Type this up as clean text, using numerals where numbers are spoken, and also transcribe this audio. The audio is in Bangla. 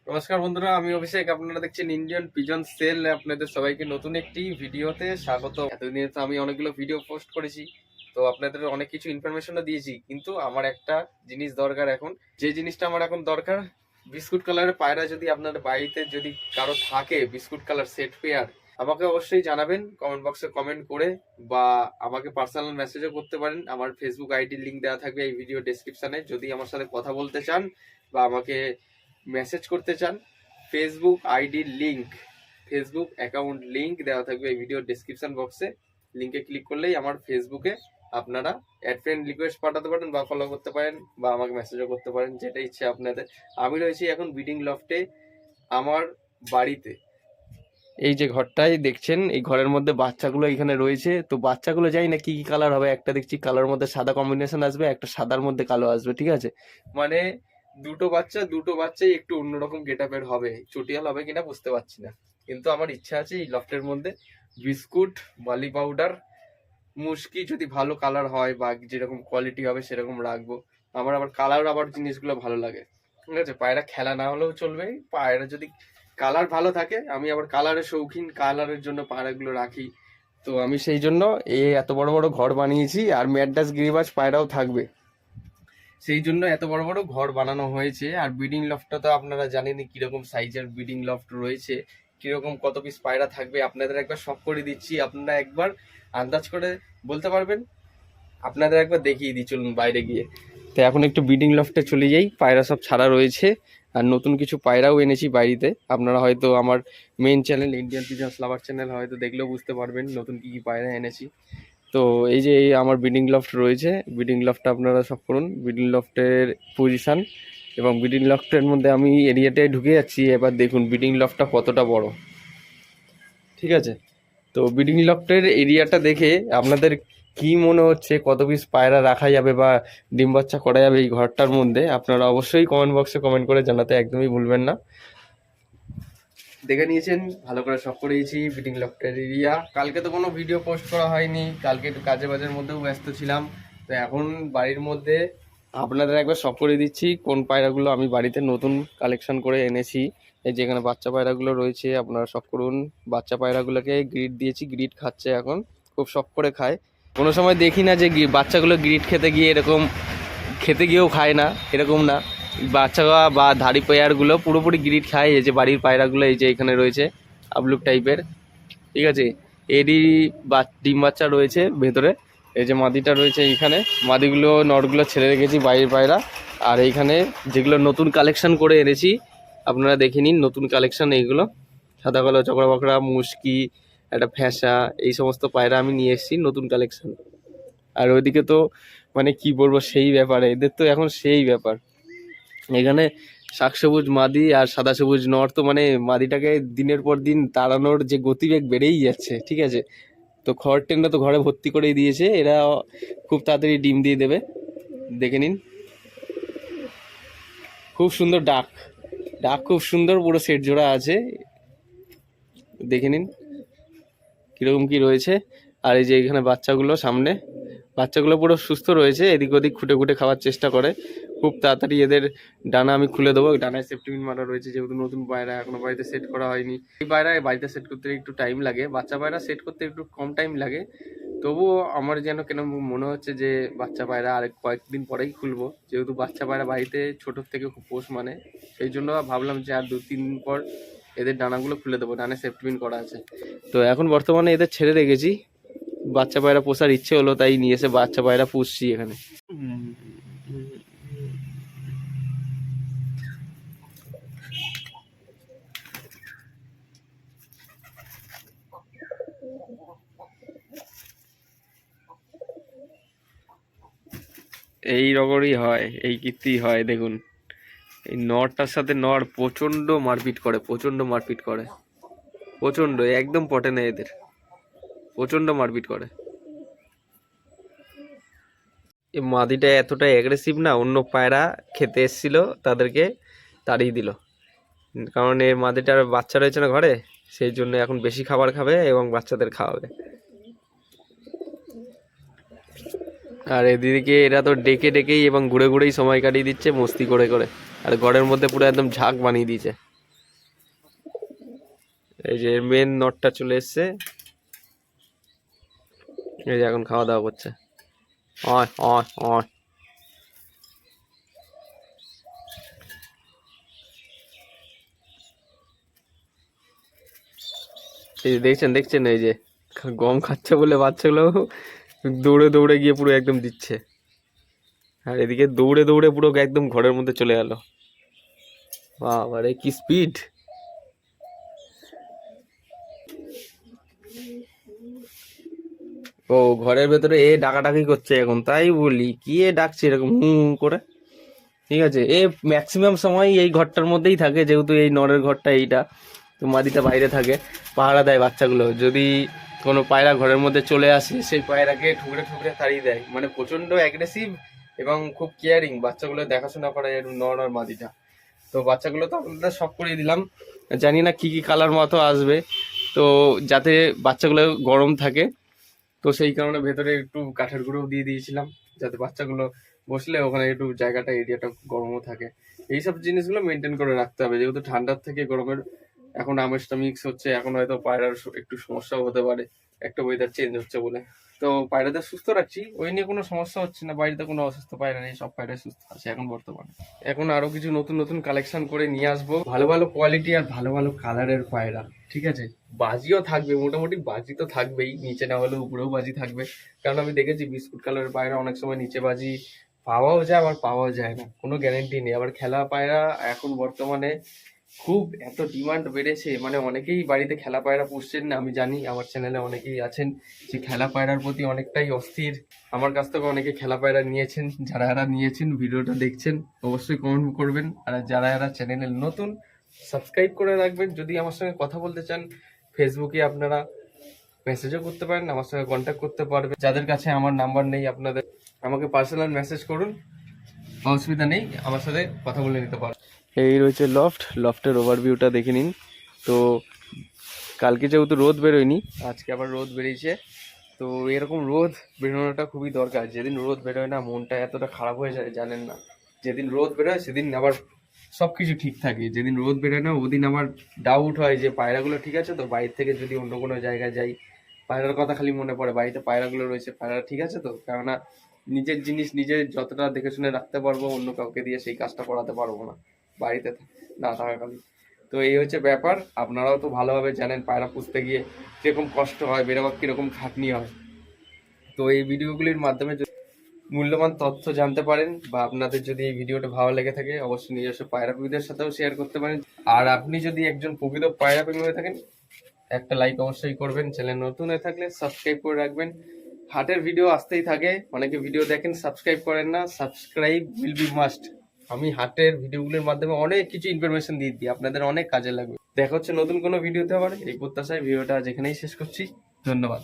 নমস্কার বন্ধুরা, আমি অভিষেক। আপনারা দেখছেন ইন্ডিয়ান পিজন সেল। আপনাদের সবাইকে নতুন একটি ভিডিওতে স্বাগত। এতদিনে তো আমি অনেকগুলো ভিডিও পোস্ট করেছি, তো আপনাদের অনেক কিছু ইনফরমেশনও দিয়েছি, কিন্তু আমার একটা জিনিস দরকার এখন। যে জিনিসটা আমার এখন দরকার, বিস্কুট কালারের পায়রা যদি আপনাদের বাড়িতে যদি কারো থাকে বিস্কুট কালার সেট পেয়ার, আমাকে অবশ্যই জানাবেন কমেন্ট বক্সে কমেন্ট করে, বা আমাকে পার্সোনাল মেসেজও করতে পারেন। আমার ফেসবুক আইডির লিঙ্ক দেওয়া থাকবে এই ভিডিও ডেসক্রিপশনে। যদি আমার সাথে কথা বলতে চান বা আমাকে মেসেজ করতে চান, ফেসবুক আইডির লিঙ্ক, ফেসবুক অ্যাকাউন্ট লিঙ্ক দেওয়া থাকবে এই ভিডিও ডেসক্রিপশন বক্সে। লিঙ্কে ক্লিক করলেই আমার ফেসবুকে আপনারা অ্যাড ফ্রেন্ড রিকোয়েস্ট পাঠাতে পারেন বা ফলো করতে পারেন বা আমাকে মেসেজও করতে পারেন, যেটা ইচ্ছে আপনাদের। আমি রয়েছি এখন ব্রিডিং লফটে আমার বাড়িতে। এই যে ঘরটাই দেখছেন, এই ঘরের মধ্যে বাচ্চাগুলো এখানে রয়েছে। তো বাচ্চাগুলো জানি না কি কি কালার হবে। একটা দেখছি কালার মধ্যে সাদা কম্বিনেশন আসবে, একটা সাদার মধ্যে কালো আসবে, ঠিক আছে? মানে দুটো বাচ্চাই একটু অন্যরকম গেটআপের হবে। চটিয়াল হবে কিনা বুঝতে পারছি না, কিন্তু আমার ইচ্ছা আছে এই লফটের মধ্যে বিস্কুট, বালি পাউডার, মুশকি যদি ভালো কালার হয় বা যেরকম কোয়ালিটি হবে সেরকম রাখবো। আমার আবার কালার আবার জিনিসগুলো ভালো লাগে, ঠিক আছে? পায়রা খেলা না হলেও চলবে, পায়রা যদি কালার ভালো থাকে। আমি আবার কালারের শৌখিন, কালারের জন্য পায়রাগুলো রাখি। তো আমি সেই জন্য এত বড় বড় ঘর বানিয়েছি, আর ম্যাড্রাস গিরিবাজ পায়রাও থাকবে, সেই জন্য এত বড় বড় ঘর বানানো হয়েছে। আর ব্রিডিং লফটটা তো আপনারা জানেনই কিরকম সাইজের ব্রিডিং লফট রয়েছে, কিরকম কত পিস পায়রা থাকবে। আপনাদের একবার শখ করে দিচ্ছি, আপনারা একবার আন্দাজ করে বলতে পারবেন। আপনাদের একবার দেখিয়ে দিই, চলুন বাইরে গিয়ে। তো এখন একটু ব্রিডিং লফটে চলে যাই। পায়রা সব ছাড়া রয়েছে, আর নতুন কিছু পায়রাও এনেছি বাড়িতে। আপনারা হয়তো আমার main channel Indian pigeons lover channel হয়তো দেখলেও বুঝতে পারবেন নতুন কি কি পায়রা এনেছি। তো এই যে এই আমার ব্রিডিং লফট রয়েছে। ব্রিডিং লফটটা আপনারা সব করুন, ব্রিডিং লফটের পজিশান এবং ব্রিডিং লফটের মধ্যে আমি এরিয়াটায় ঢুকে যাচ্ছি। এবার দেখুন ব্রিডিং লফটটা কতটা বড়, ঠিক আছে? তো ব্রিডিং লফটের এরিয়াটা দেখে আপনাদের কি মনে হচ্ছে কত পিস পায়রা রাখা যাবে বা ডিম বাচ্চা করা যাবে এই ঘরটার মধ্যে, আপনারা অবশ্যই কমেন্ট বক্সে কমেন্ট করে জানাতে একদমই ভুলবেন না। দেখে নিয়েছেন, ভালো করে শখ করেছি ব্রিডিং লফটের এরিয়া। কালকে তো কোনো ভিডিও পোস্ট করা হয়নি, কালকে একটু কাজে বাজের মধ্যেও ব্যস্ত ছিলাম। তো এখন বাড়ির মধ্যে আপনাদের একবার শখ করে দিচ্ছি কোন পায়রাগুলো আমি বাড়িতে নতুন কালেকশন করে এনেছি। এই যেখানে বাচ্চা পায়রাগুলো রয়েছে, আপনারা শখ করুন। বাচ্চা পায়রাগুলোকে গ্রিড দিয়েছি, গ্রিড খাচ্ছে এখন, খুব শখ করে খায়। কোনো সময় দেখি না যে বাচ্চাগুলো গ্রিড খেতে গিয়ে এরকম খেতে গিয়েও খায় না, এরকম না। বাচ্চা বা ধাড়ি পেয়ারগুলো পুরোপুরি গ্রিড খায়। এই যে বাড়ির পায়রাগুলো এই যে এখানে রয়েছে আবলুক টাইপের, ঠিক আছে? এরই ডিম বাচ্চা রয়েছে ভেতরে। এই যে মাদিটা রয়েছে এইখানে, মাদিগুলো নটগুলো ছেড়ে রেখেছি বাইরের পায়রা। আর এইখানে যেগুলো নতুন কালেকশন করে এনেছি আপনারা দেখে নিন, নতুন কালেকশন এইগুলো সাদা কালো চকরা বকরা, মুশকি, একটা ফ্যাসা, এই সমস্ত পায়রা আমি নিয়ে এসেছি নতুন কালেকশন। আর ওইদিকে তো মানে কি বলবো, সেই ব্যাপারে এদের তো এখন সেই ব্যাপার। এখানে শাকসবুজ মাদি আর সাদা সবুজ নর, তো মানে মাদিটাকে দিনের পর দিন তাড়ানোর যে গতিবেগ বেড়েই যাচ্ছে, ঠিক আছে? তো খড় টেনটা তো ঘরে ভর্তি করেই দিয়েছে, এরা খুব তাড়াতাড়ি ডিম দিয়ে দেবে। দেখে নিন, খুব সুন্দর ডাক, ডাক খুব সুন্দর, পুরো সেট জোড়া আছে। দেখে নিন কীরকম কী রয়েছে। আর এই যে এখানে বাচ্চাগুলো সামনে, বাচ্চাগুলো পুরো সুস্থ রয়েছে, এদিক ওদিক খুঁটে খুঁটে খাওয়ার চেষ্টা করে। খুব তাড়াতাড়ি এদের ডানা আমি খুলে দেবো। ডানায় সেফটিপিন মারা রয়েছে, যেহেতু নতুন পায়রা এখনো বাড়িতে সেট করা হয়নি। এই পায়রা বাড়িতে সেট করতে একটু টাইম লাগে, বাচ্চা পায়রা সেট করতে একটু কম টাইম লাগে। তবুও আমার যেন কেন মনে হচ্ছে যে বাচ্চা পায়রা আর কয়েকদিন পরেই খুলবো, যেহেতু বাচ্চা পায়রা বাড়িতে ছোটোর থেকে খুব পোষ মানে। সেই জন্য ভাবলাম যে আর 2-3 দিন পর এদের ডানাগুলো খুলে দেবো, ডানায় সেফটিপিন করা আছে। তো এখন বর্তমানে এদের ছেড়ে রেখেছি, বাচ্চা পায়রা পোষার ইচ্ছে হলো তাই নিয়ে এসে বাচ্চা পায়রা পুষছি এখানে। এই রকমই হয়, এই কীর্তি হয়। দেখুন এই নরটার সাথে নর প্রচণ্ড মারপিট করে, প্রচণ্ড মারপিট করে, প্রচণ্ড, একদম পটে না এদের, প্রচণ্ড মারপিট করে। এই মাদিটা এতটা অ্যাগ্রেসিভ না, অন্য পায়রা খেতে এসেছিল তাদেরকে তাড়িয়ে দিল। কারণ এই মাদিটার বাচ্চা রয়েছে না ঘরে, সেই জন্য এখন বেশি খাবার খাবে এবং বাচ্চাদের খাওয়াবে। আর এদিকে এরা তো ডেকে ডেকেই এবং ঘুরে ঘুরেই সময় কাটিয়ে দিচ্ছে, মস্তি করে করে। আর ঘরের মধ্যে পুরো একদম ঝাঁক বানিয়ে দিয়েছে। এই যে মেন নটটা চলে এসছে, এই যে এখন খাওয়া দাওয়া করছে। অয় অয় অয়। এই যে দেখছেন দেখছেন, এই যে গম খাচ্ছে বলে বাচ্চাগুলো দৌড়ে দৌড়ে গিয়ে পুরো একদম দিচ্ছে, আর এদিকে দৌড়ে দৌড়ে পুরো একদম ঘরের মধ্যে চলে গেল। বাবা রে কি স্পিড! ও ঘরের ভেতরে এ ডাকাডাকি করছে এখন, তাই বলি কি এ ডাকছে এরকম হু হু করে। ঠিক আছে, এ ম্যাক্সিমাম সময় এই ঘরটার মধ্যেই থাকে, যেহেতু এই নরের ঘরটা এইটা, তো মাদিটা বাইরে থাকে, পাহারা দেয় বাচ্চাগুলো। যদি কোনো পায়রা ঘরের মধ্যে চলে আসে সেই পায়রাকে ঠুকরে ঠুকরে তাড়িয়ে দেয়, মানে প্রচন্ড অ্যাগ্রেসিভ এবং খুব কেয়ারিং, বাচ্চাগুলো দেখাশোনা করে এর নর আর মাদিটা। তো বাচ্চাগুলো তো আপনাদের সব করিয়ে দিলাম, জানি না কি কি কালার মতো আসবে, তো যাতে বাচ্চাগুলো গরম থাকে, তো সেই কারণে ভেতরে একটু কাঠের গুঁড়ো দিয়ে দিয়েছিলাম, যাতে বাচ্চাগুলো বসলে ওখানে একটু জায়গাটা এরিয়াটা গরমও থাকে। এইসব জিনিসগুলো মেনটেন করে রাখতে হবে, যেহেতু ঠান্ডার থেকে গরমের এখন আমেজটা মিক্স হচ্ছে, এখন হয়তো পায়রার একটু সমস্যাও হতে পারে, একটা ওয়েদার চেঞ্জ হচ্ছে বলে। তো পায়রাদের সুস্থ রাখছি, ওই নিয়ে কোনো সমস্যা হচ্ছে না, বাড়িতে কোনো অসুস্থ পায়রা নেই, সব পায়রা সুস্থ আছে এখন বর্তমানে। এখন আরো কিছু নতুন নতুন কালেকশন করে নিয়ে আসবো, ভালো ভালো কোয়ালিটি আর ভালো ভালো কালারের পায়রা। ঠিক আছে, বাজিও থাকবে, মোটামুটি বাজি তো থাকবেই, নিচে না হলে উপরেও বাজি থাকবে। কারণ আমি দেখেছি বিস্কুট কালারের পায়রা অনেক সময় নিচে বাজি পাওয়াও যায়, আবার পাওয়াও যায় না, কোনো গ্যারেন্টি নেই। আবার খেলা পায়রা এখন বর্তমানে খুব এত ডিমান্ড বেড়েছে, মানে অনেকেই বাড়িতে খেলা পায়রা পুষছেন না, আমি জানি আমার চ্যানেলে অনেকেই আছেন যে খেলা পায়রার প্রতি অনেকটাই অস্থির। আমার কাছ থেকে অনেকে খেলা পায়রা নিয়েছেন, যারা যারা নিয়েছেন ভিডিওটা দেখছেন অবশ্যই কমেন্ট করবেন, আর যারা যারা চ্যানেলে নতুন সাবস্ক্রাইব করে রাখবেন। যদি আমার সঙ্গে কথা বলতে চান ফেসবুকে আপনারা মেসেজও করতে পারেন, আমার সঙ্গে কন্ট্যাক্ট করতে পারবেন। যাদের কাছে আমার নাম্বার নেই আপনাদের আমাকে পার্সোনাল মেসেজ করুন, অসুবিধা নেই, আমার সাথে কথা বলে নিতে পারেন। এই রয়েছে লফটের ওভারভিউটা দেখে নিন। তো কালকে যেহেতু রোদ বেরোয়নি, আজকে আবার রোদ বেরিয়েছে। তো এরকম রোদ বেরোনোটা খুবই দরকার, যেদিন রোদ বেরোয় না মনটা এতটা খারাপ হয়ে যায় জানেন না। যেদিন রোদ বেরোয় সেদিন আবার সব কিছু ঠিক থাকে, যেদিন রোদ বেরোয় না ওদিন আমার ডাউট হয় যে পায়রাগুলো ঠিক আছে তো, বাইরে থেকে যদি অন্য কোনো জায়গায় যাই পায়রার কথা খালি মনে পড়ে, বাড়িতে পায়রাগুলো রয়েছে পায়রা ঠিক আছে তো। কেননা নিজের জিনিস নিজে যতটা দেখে শুনে রাখতে পারবো, অন্য কাউকে দিয়ে সেই কাজটা করাতে পারবো না বাড়িতে না থাকাকালীন। তো এই হচ্ছে ব্যাপার, আপনারাও তো ভালোভাবে জানেন পায়রা পুষতে গিয়ে কিরকম কষ্ট হয়, বেরোবার কিরকম খাটনি হয়। তো এই ভিডিওগুলির মাধ্যমে যদি মূল্যবান তথ্য জানতে পারেন, বা আপনাদের যদি এই ভিডিওটা ভালো লেগে থাকে অবশ্যই নিজস্ব পায়রা প্রেমীদের সাথেও শেয়ার করতে পারেন। আর আপনি যদি একজন প্রকৃত পায়রা প্রেমী হয়ে থাকেন একটা লাইক অবশ্যই করবেন, চ্যানেল নতুন হয়ে থাকলে সাবস্ক্রাইব করে রাখবেন। হাটের ভিডিও আসতেই থাকে, অনেকে ভিডিও দেখেন সাবস্ক্রাইব করেন না, সাবস্ক্রাইব উইল বি মাস্ট। আমি হাটের ভিডিওগুলোর মাধ্যমে অনেক কিছু ইনফরমেশন দিয়ে দিই, আপনাদের অনেক কাজে লাগবে। দেখা হচ্ছে নতুন কোনো ভিডিওতে, আবার এই প্রত্যাশায় ভিডিওটা যেখানেই শেষ করছি, ধন্যবাদ।